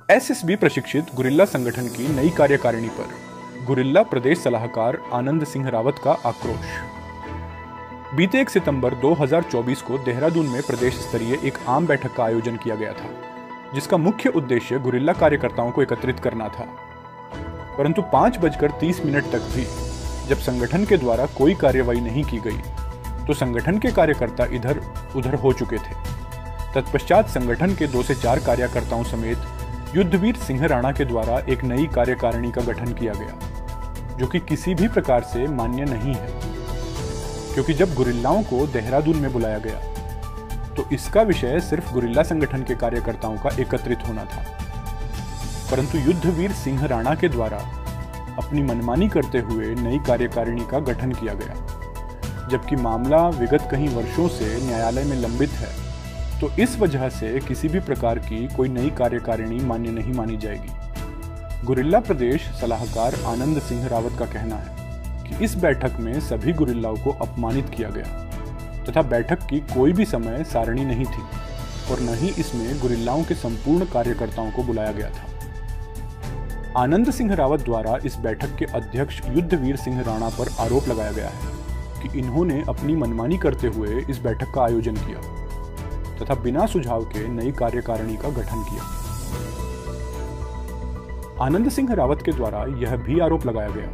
SSB प्रशिक्षित guerrilla संगठन की नई कार्यकारिणी पर गुरिल्ला प्रदेश सलाहकार आनंद सिंह रावत का आक्रोश। बीते 1 सितंबर 2024 को देहरादून में प्रदेश स्तरीय एक आम बैठक का आयोजन किया गया था, जिसका मुख्य उद्देश्य गुरिल्ला कार्यकर्ताओं को एकत्रित करना था। परंतु 5:30 तक भी जब संगठन के द्वारा कोई कार्रवाई नहीं की गई, तो संगठन के कार्यकर्ता इधर उधर हो चुके थे। तत्पश्चात संगठन के 2 से 4 कार्यकर्ताओं समेत युद्धवीर सिंह राणा के द्वारा एक नई कार्यकारिणी का गठन किया गया, जो कि किसी भी प्रकार से मान्य नहीं है, क्योंकि जब गुरिल्लाओं को देहरादून में बुलाया गया तो इसका विषय सिर्फ गुरिल्ला संगठन के कार्यकर्ताओं का एकत्रित होना था। परंतु युद्धवीर सिंह राणा के द्वारा अपनी मनमानी करते हुए नई कार्यकारिणी का गठन किया गया, जबकि मामला विगत कई वर्षों से न्यायालय में लंबित है। तो इस वजह से किसी भी प्रकार की कोई नई कार्यकारिणी मान्य नहीं मानी जाएगी। गुरिल्ला प्रदेश सलाहकार आनंद सिंह रावत का कहना है कि इस बैठक में सभी गुरिल्लाओं को अपमानित किया गया तथा बैठक की कोई भी समय सारणी नहीं थी और न ही इसमें गुरिल्लाओं के संपूर्ण कार्यकर्ताओं को बुलाया गया था। आनंद सिंह रावत द्वारा इस बैठक के अध्यक्ष युद्धवीर सिंह राणा पर आरोप लगाया गया है कि इन्होंने अपनी मनमानी करते हुए इस बैठक का आयोजन किया तथा बिना सुझाव के नई कार्यकारिणी का गठन किया। आनंद सिंह रावत के द्वारा यह भी आरोप लगाया गया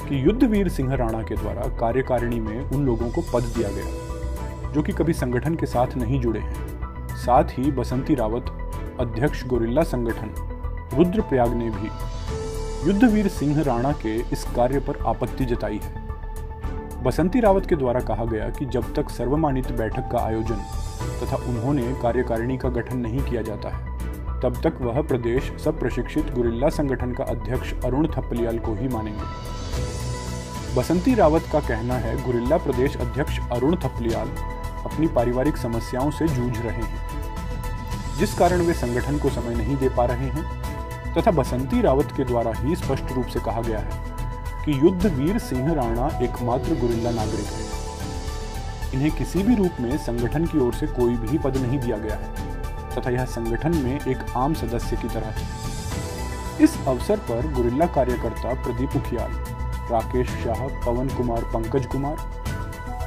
कि युद्धवीर सिंह राणा के द्वारा कार्यकारिणी में उन लोगों को पद दिया गया जो कि कभी संगठन के साथ नहीं जुड़े हैं। साथ ही बसंती रावत, अध्यक्ष गुरिल्ला संगठन रुद्रप्रयाग ने भी युद्धवीर सिंह राणा के इस कार्य पर आपत्ति जताई है। बसंती रावत के द्वारा कहा गया कि जब तक सर्वमान्यित बैठक का आयोजन तथा उन्होंने कार्यकारिणी का गठन नहीं किया जाता है, तब तक वह प्रदेश सब प्रशिक्षित गुरिल्ला संगठन का अध्यक्ष अरुण थपलियाल को ही मानेंगे। बसंती रावत का कहना है गुरिल्ला प्रदेश अध्यक्ष अरुण थपलियाल अपनी पारिवारिक समस्याओं से जूझ रहे हैं, जिस कारण वे संगठन को समय नहीं दे पा रहे हैं, तथा बसंती रावत के द्वारा ही स्पष्ट रूप से कहा गया है कि युद्धवीर सिंह राणा एकमात्र गुरिल्ला नागरिक है। इन्हें किसी भी रूप में संगठन की ओर से कोई भी पद नहीं दिया गया है तथा यह संगठन में एक आम सदस्य की तरह है। इस अवसर पर गुरिल्ला कार्यकर्ता प्रदीप उखियाल, राकेश शाह, पवन कुमार, पंकज कुमार,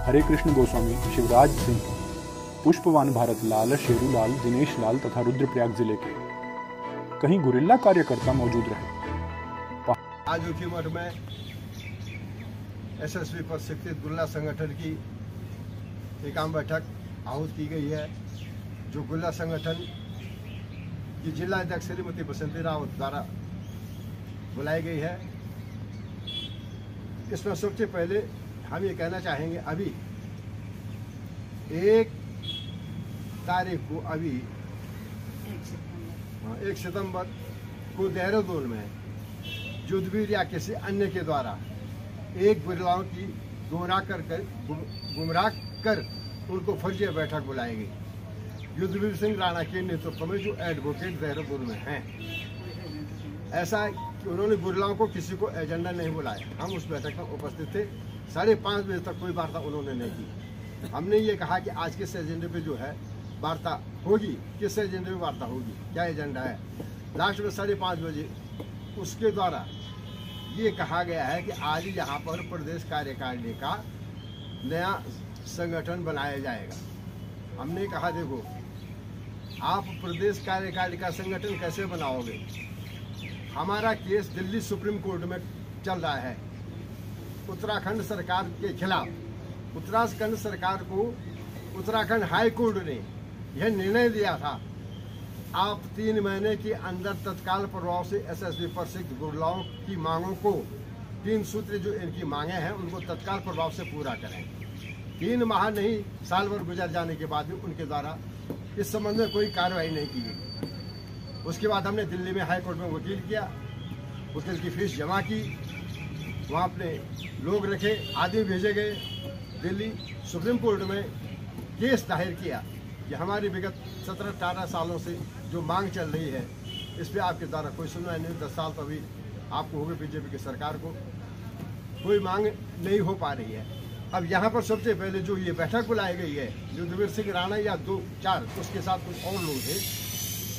हरे कृष्ण गोस्वामी, शिवराज सिंह, पुष्पवान भारत लाल, शेरू लाल, दिनेश लाल तथा रुद्रप्रयाग जिले के कहीं गुरिल्ला कार्यकर्ता मौजूद रहे। आज उखीमठ में एसएसबी प्रशिक्षित गुरिल्ला संगठन की एक आम बैठक आहूत की गई है, जो गुरिल्ला संगठन की जिला अध्यक्ष श्रीमती बसंती रावत द्वारा बुलाई गई है। इसमें सबसे पहले हम ये कहना चाहेंगे, अभी 1 तारीख को 1 सितंबर को देहरादून में युद्धवीर या किसी अन्य के द्वारा एक गुरिल्लाओं की गुमराह कर उनको फर्जी बैठक बुलाई गई। युद्धवीर सिंह राणा के नेतृत्व में जो एडवोकेट देहरादून में हैं, ऐसा कि उन्होंने गुरिल्लाओं को किसी को एजेंडा नहीं बुलाया। हम उस बैठक में उपस्थित थे। 5:30 बजे तक कोई वार्ता उन्होंने नहीं की। हमने ये कहा कि आज किस एजेंडे पे जो है वार्ता होगी, किस एजेंडे में वार्ता होगी, क्या एजेंडा है। लास्ट में 5:30 बजे उसके द्वारा ये कहा गया है कि आज यहाँ पर प्रदेश कार्यकारिणी का नया संगठन बनाया जाएगा। हमने कहा देखो, आप प्रदेश कार्यकारिणी का संगठन कैसे बनाओगे? हमारा केस दिल्ली सुप्रीम कोर्ट में चल रहा है उत्तराखंड सरकार के खिलाफ। उत्तराखंड सरकार को उत्तराखंड हाई कोर्ट ने यह निर्णय दिया था, आप 3 महीने के अंदर तत्काल प्रभाव से एसएसबी प्रशिक्षित गुरिल्लाओं की मांगों को 3 सूत्र जो इनकी मांगे हैं उनको तत्काल प्रभाव से पूरा करें। 3 माह नहीं, साल भर गुजर जाने के बाद भी उनके द्वारा इस संबंध में कोई कार्रवाई नहीं की गई। उसके बाद हमने दिल्ली में हाई कोर्ट में वकील किया, वकील की फीस जमा की, वहाँ अपने लोग रखे, आदमी भेजे गए दिल्ली सुप्रीम कोर्ट में केस दायर किया कि हमारी विगत 17-18 सालों से जो मांग चल रही है, इस पर आपके द्वारा कोई सुनवाई नहीं। 10 साल तो अभी आपको हो गए बीजेपी की सरकार को, कोई मांग नहीं हो पा रही है। अब यहाँ पर सबसे पहले जो ये बैठक बुलाई गई है, युद्धवीर सिंह राणा या 2-4 उसके साथ कुछ और लोग थे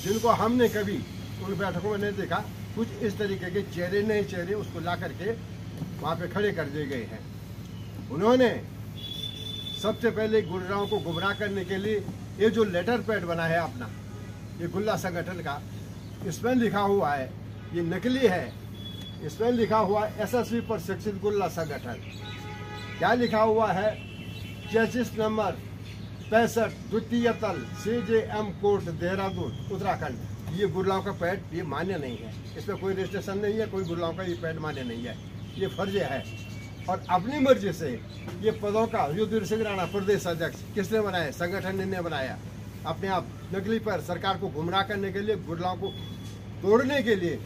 जिनको हमने कभी उन बैठकों में नहीं देखा, कुछ इस तरीके के चेहरे नहीं चेहरे उसको ला करके वहाँ पे खड़े कर दिए गए हैं। उन्होंने सबसे पहले गुर्राओं को गुमराह करने के लिए ये जो लेटर पैड बना है अपना, ये गुल्ला संगठन का, इसमें लिखा हुआ है, ये नकली है, इसमें लिखा हुआ है एसएसबी प्रशिक्षित गुल्ला संगठन। क्या लिखा हुआ है? चेसिस नंबर 65 द्वितीय तल CJM कोर्ट देहरादून उत्तराखंड। ये गुर्राओं का पैड ये मान्य नहीं है, इसमें कोई रजिस्ट्रेशन नहीं है, कोई गुर्राओं का ये पैड मान्य नहीं है, ये फर्जी है। और अपनी मर्जी से ये पदों का युद्धवीर सिंह राणा प्रदेश अध्यक्ष किसने बनाया? संगठन ने बनाया। अपने आप नकली पर सरकार को गुमराह करने के लिए, गुर्राओं को तोड़ने के लिए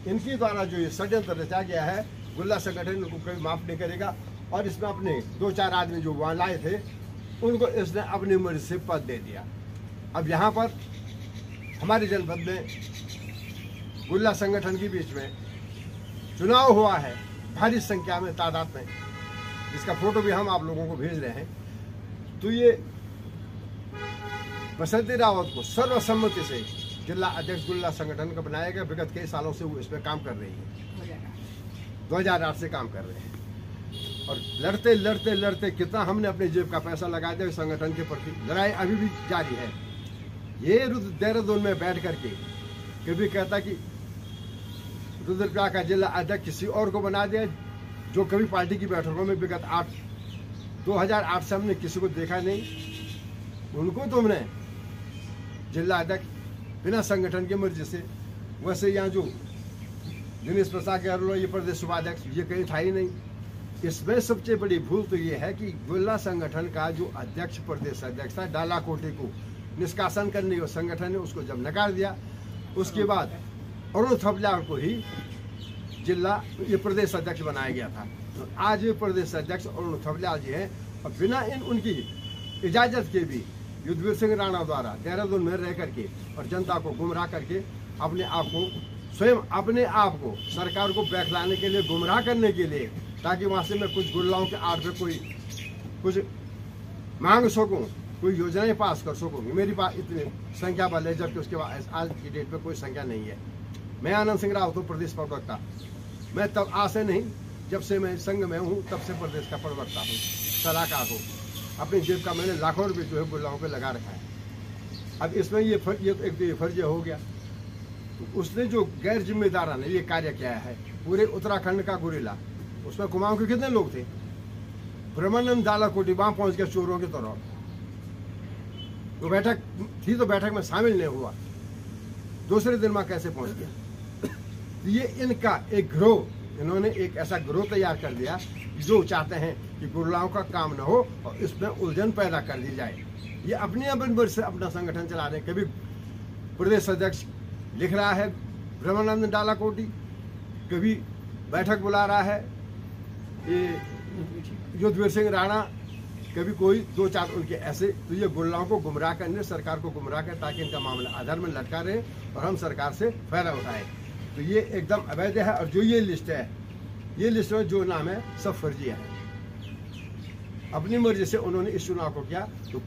इनके द्वारा जो ये षड्यंत्र रचा गया है, गुल्ला संगठन इनको कभी माफ नहीं करेगा। और इसमें अपने 2-4 आदमी जो वहाँ लाए थे उनको इसने अपनी मर्जी से पद दे दिया। अब यहाँ पर हमारे जनपद में गुल्ला संगठन के बीच में चुनाव हुआ है भारी संख्या में, तादाद में, जिसका फोटो भी हम आप लोगों को भेज रहे हैं। तो ये बसंती रावत को सर्वसम्मति से जिला अध्यक्ष गुल्ला संगठन का बनाया गया। विगत कई सालों से वो इसमें काम कर रही है, 2008 से काम कर रहे हैं। और लड़ते लड़ते लड़ते कितना हमने अपने जेब का पैसा लगा दिया संगठन के प्रति। लड़ाई अभी भी जारी है। ये देहरादून में बैठ करके कभी कहता कि रुद्रप्रयाग का जिला अध्यक्ष किसी और को बना दिया, जो कभी पार्टी की बैठकों में विगत 2008 से हमने किसी को देखा नहीं। उनको तुमने जिला अध्यक्ष बिना संगठन की मर्जी से, वैसे यहाँ जो दिनेश प्रसाद गहलोत ये प्रदेश उपाध्यक्ष, ये कहीं था ही नहीं। इसमें सबसे बड़ी भूल तो ये है कि गुल्ला संगठन का जो अध्यक्ष प्रदेश अध्यक्ष था, डालाकोटे को निष्कासन करने को संगठन ने उसको जब नकार दिया, उसके बाद अरुण थपलियाल को ही जिला ये प्रदेश अध्यक्ष बनाया गया था। तो आज ये प्रदेश अध्यक्ष अरुण थपलियाल जी हैं। और बिना उनकी इजाजत के भी युद्धवीर सिंह राणा द्वारा देहरादून में रह करके और जनता को गुमराह करके अपने आप को, स्वयं अपने आप को सरकार को बहलाने के लिए, गुमराह करने के लिए, ताकि वहाँ से मैं कुछ गुल्लाओं के आड़ पे कुछ मांग सकूं, कोई योजनाएं पास कर सकूं। मेरी पास इतनी संख्या बल है, जबकि उसके बाद आज की डेट में कोई संख्या नहीं है। मैं आनंद सिंह रावत हूँ, प्रदेश प्रवक्ता। मैं तब आज से नहीं, जब से मैं संघ में हूँ तब से प्रदेश का प्रवक्ता हूँ, सलाहकार हूँ। अपनी जेब का मैंने लाखों रुपये जो है गुल्लाओं पे लगा रखा है। अब इसमें ये फर्ज हो गया। तो उसने जो गैर जिम्मेदार ने ये कार्य किया है, पूरे उत्तराखंड का गुरिल्ला, उसमें कुमाऊं के कितने लोग थे? ब्रह्मानंद डालाकोटी वहां पहुंच गया चोरों की तरह। तो बैठक थी, तो बैठक में शामिल नहीं हुआ, दूसरे दिन वहां कैसे पहुंच गया? तो ये इनका एक गिरोह, इन्होंने एक ऐसा गिरोह तैयार कर दिया जो चाहते हैं कि गुर्राओं का काम न हो और इसमें उलझन पैदा कर दी जाए। ये अपने अपन से अपना संगठन चला रहे हैं। कभी प्रदेश अध्यक्ष लिख रहा है ब्रह्मानंद डालाकोटी, कभी बैठक बुला रहा है ये युद्धवीर सिंह राणा, कभी कोई 2-4 उनके ऐसे। तो ये गुर्राओं को गुमराह करने, सरकार को गुमराह कर, ताकि इनका मामला आधार में लटका रहे और हम सरकार से फायदा उठाए। तो ये एकदम अवैध है। और जो ये लिस्ट है, ये लिस्ट में जो नाम है सब फर्जी है। अपनी मर्जी से उन्होंने इस चुनाव को किया। तो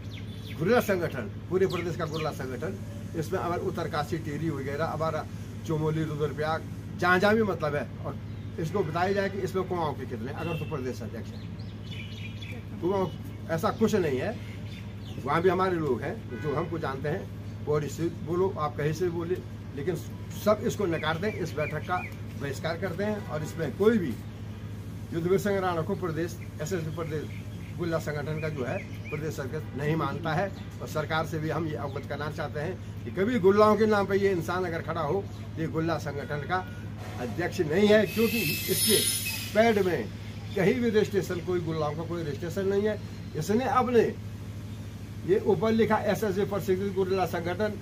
गुर्रा संगठन, पूरे प्रदेश का गुर्रा संगठन, इसमें हमारे उत्तरकाशी, टिहरी वगैरह, हमारा चमोली, रुद्रप्रयाग, जहाँ जहाँ भी मतलब है। और इसको बताया जाए कि इसमें कुमाऊं के कितने, अगर तो प्रदेश अध्यक्ष है। कुमाऊं ऐसा कुछ नहीं है, वहाँ भी हमारे लोग हैं जो हमको जानते हैं। और इससे बोलो, आप कहीं से बोले, लेकिन सब इसको नकारते हैं, इस बैठक का बहिष्कार करते हैं। और इसमें कोई भी युद्धवीर सिंह राणा को प्रदेश एसएसबी प्रदेश गुल्ला संगठन का जो है प्रदेश सरकार नहीं मानता है। और सरकार से भी हम ये अवगत करना चाहते हैं कि कभी गुल्लाओं के नाम पर ये इंसान अगर खड़ा हो, ये गुल्ला संगठन का अध्यक्ष नहीं है, क्योंकि इसके पैड में कहीं भी रजिस्ट्रेशन, कोई गुल्लाओं का कोई रजिस्ट्रेशन नहीं है। इसने अपने ये ऊपर लिखा एसएसबी प्रशिक्षित गुर्रा संगठन,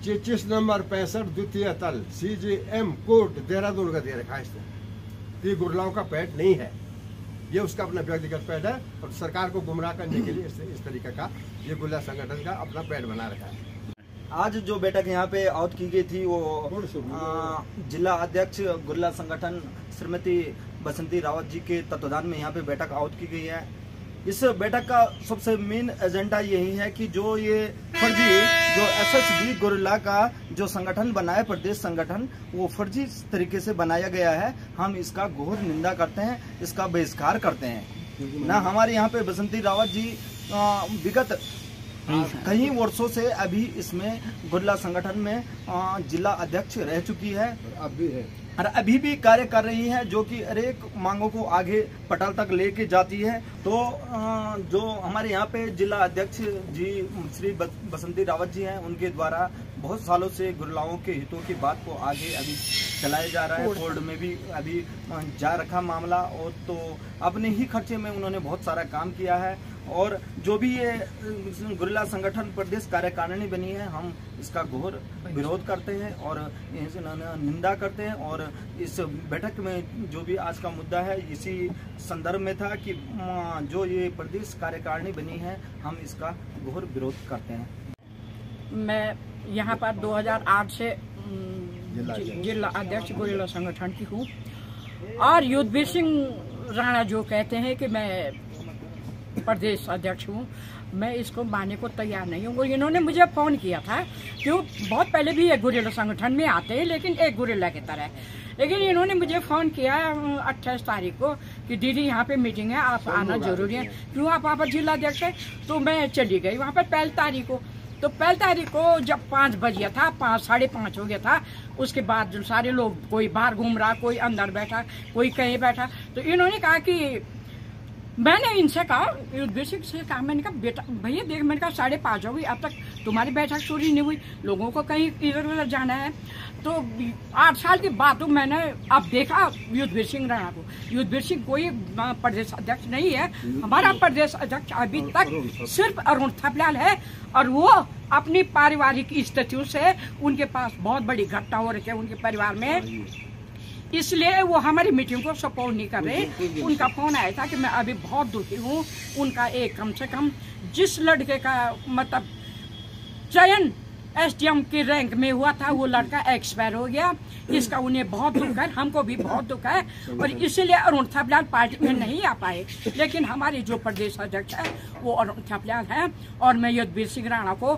25 नंबर 65 द्वितीय तल CJM कोर्ट देहरादून का दे रखा है इसने। ये गुर्राओं का पैड नहीं है, ये उसका अपना व्यक्तिगत पैड है। और सरकार को गुमराह करने के लिए इस तरीके का ये गुर्रा संगठन का अपना पैड बना रखा है। आज जो बैठक यहाँ पे आउट की गई थी, वो जिला अध्यक्ष गुर्रा संगठन श्रीमती बसंती रावत जी के तत्वाधान में यहाँ पे बैठक आउट की गई है। इस बैठक का सबसे मेन एजेंडा यही है कि जो ये फर्जी जो SSB गुरिल्ला का जो संगठन बना है, प्रदेश संगठन, वो फर्जी तरीके से बनाया गया है। हम इसका घोर निंदा करते हैं, इसका बहिष्कार करते हैं। ना हमारे यहाँ पे बसंती रावत जी विगत कई वर्षों से अभी इसमें गुरिल्ला संगठन में जिला अध्यक्ष रह चुकी है और अभी भी कार्य कर रही है, जो कि हर एक मांगों को आगे पटल तक लेके जाती है। तो जो हमारे यहाँ पे जिला अध्यक्ष जी श्री बसंती रावत जी हैं, उनके द्वारा बहुत सालों से गुरिल्लाओं के हितों की बात को आगे अभी चलाया जा रहा है। कोर्ट में भी अभी जा रखा मामला, और तो अपने ही खर्चे में उन्होंने बहुत सारा काम किया है। और जो भी ये गुरिल्ला संगठन प्रदेश कार्यकारिणी बनी है, हम इसका घोर विरोध करते हैं और निंदा करते हैं। और इस बैठक में जो भी आज का मुद्दा है, इसी संदर्भ में था कि जो ये प्रदेश कार्यकारिणी बनी है, हम इसका घोर विरोध करते हैं। मैं यहाँ पर 2008 से जिला अध्यक्ष गुरिल्ला संगठन की हूँ। और युद्धवीर सिंह राणा जो कहते हैं कि मैं प्रदेश अध्यक्ष हूँ, मैं इसको मानने को तैयार नहीं हूँ। इन्होंने मुझे फ़ोन किया था, क्यों बहुत पहले भी एक गुरिल्ला संगठन में आते हैं, लेकिन एक गुरिल्ला की तरह। लेकिन इन्होंने मुझे फ़ोन किया 28 तारीख को कि दीदी यहाँ पे मीटिंग है, आप आना जरूरी है। क्यों, आप वहाँ पर जिला अध्यक्ष है? तो मैं चली गई वहाँ पर पहली तारीख को। तो पहली तारीख को जब 5 बज गया था, 5 साढ़े 5 हो गया था, उसके बाद जो सारे लोग, कोई बाहर घूम रहा, कोई अंदर बैठा, कोई कहीं बैठा, तो इन्होंने कहा कि मैंने इनसे कहा, युद्धवीर सिंह से कहा, मैंने कहा बेटा भैया देख, मैंने कहा 5:30 हो गई, अब तक तुम्हारी बैठक शुरू नहीं हुई, लोगों को कहीं इधर उधर जाना है। तो 8 साल के बाद तो मैंने अब देखा युद्धवीर सिंह राणा को। युद्धवीर सिंह कोई प्रदेश अध्यक्ष नहीं है, हमारा प्रदेश अध्यक्ष अभी तक सिर्फ अरुण थपलियाल है। और वो अपनी पारिवारिक स्थितियों से, उनके पास बहुत बड़ी घटना हो रही है उनके परिवार में, इसलिए वो हमारी मीटिंग को सपोर्ट नहीं कर रहे। उनका फोन आया था कि मैं अभी बहुत दुखी हूँ। उनका एक कम से कम जिस लड़के का मतलब चयन SDM के रैंक में हुआ था, वो लड़का एक्सपायर हो गया। इसका उन्हें बहुत दुख है, हमको भी बहुत दुख है, और इसीलिए अरुण थपलियाल पार्टी में नहीं आ पाए। लेकिन हमारे जो प्रदेश अध्यक्ष है वो अरुण थपलियाल है, और मैं युद्धवीर सिंह राणा को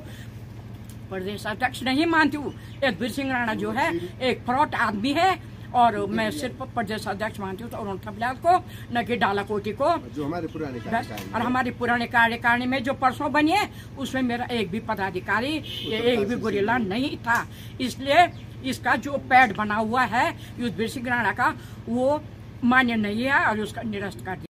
प्रदेश अध्यक्ष नहीं मानती हूँ। युद्धवीर सिंह राणा जो है एक फ्रॉड आदमी है, और मैं सिर्फ प्रदेश अध्यक्ष मानती हूँ तो अरुण थपलियाल को, न कि डालाकोटी को। जो हमारे पुराने और हमारी पुराने कार्यकारिणी में जो परसों बनी है, उसमें मेरा एक भी पदाधिकारी, एक भी गुरिल्ला नहीं था। इसलिए इसका जो पैड बना हुआ है युद्धवीर सिंह राणा का, वो मान्य नहीं है और उसका निरस्त कर दिया।